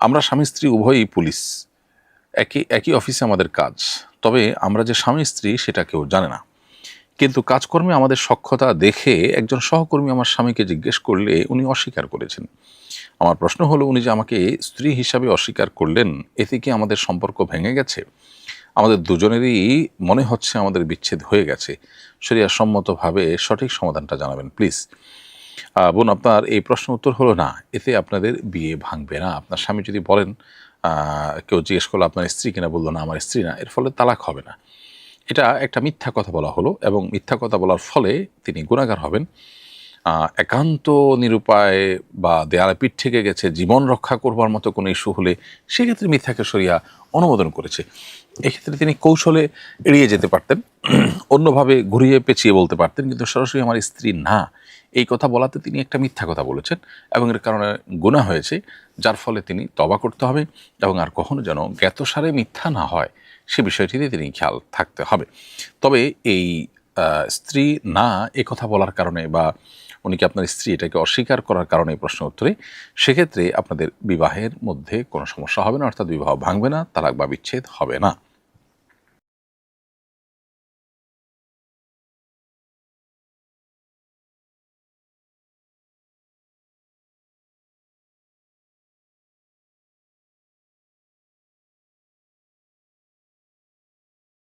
আমরা স্বামী স্ত্রী উভয়ই পুলিশ, একই অফিসে আমাদের কাজ। তবে আমরা যে স্বামী স্ত্রী সেটা কেউ জানে না। কিন্তু কাজকর্মে আমাদের সখ্যতা দেখে একজন সহকর্মী আমার স্বামীকে জিজ্ঞেস করলে উনি অস্বীকার করেছেন। আমার প্রশ্ন হলো, উনি যে আমাকে স্ত্রী হিসাবে অস্বীকার করলেন, এতে কি আমাদের সম্পর্ক ভেঙে গেছে? আমাদের দুজনেরই মনে হচ্ছে আমাদের বিচ্ছেদ হয়ে গেছে। শরিয়া সম্মতভাবে সঠিক সমাধানটা জানাবেন প্লিজ। বোন, আপনার এই প্রশ্ন উত্তর হলো না, এতে আপনাদের বিয়ে ভাঙবে না। আপনার স্বামী যদি বলেন, কেউ জিজ্ঞেস করলো আপনার স্ত্রী কিনা, বললো না আমার স্ত্রী না, এর ফলে তালাক হবে না। এটা একটা মিথ্যা কথা বলা হলো, এবং মিথ্যা কথা বলার ফলে তিনি গুনাহগার হবেন। একান্ত নিরুপায় বা দেয়ালে পিঠ থেকে গেছে, জীবন রক্ষা করবার মতো কোনো ইস্যু হলে সেক্ষেত্রে মিথ্যাকে শরিয়া অনুমোদন করেছে। এক্ষেত্রে তিনি কৌশলে এড়িয়ে যেতে পারতেন, অন্যভাবে ঘুরিয়ে পেঁচিয়ে বলতে পারতেন, কিন্তু সরাসরি আমার স্ত্রী না এই কথা বলাতে তিনি একটা মিথ্যা কথা বলেছেন, এবং এর কারণে গুনাহ হয়েছে, যার ফলে তিনি তওবা করতে হবে, এবং আর কখনো যেন জ্ঞাতসারে মিথ্যা না হয় সে বিষয়টিতে তিনি খেয়াল থাকতে হবে। তবে এই স্ত্রী না এ কথা বলার কারণে, বা উনি কি আপনার স্ত্রী এটাকে অস্বীকার করার কারণে এই প্রশ্ন উত্তরে, সেক্ষেত্রে আপনাদের বিবাহের মধ্যে কোনো সমস্যা হবে না, অর্থাৎ বিবাহ ভাঙবে না, তালাক বা বিচ্ছেদ হবে না।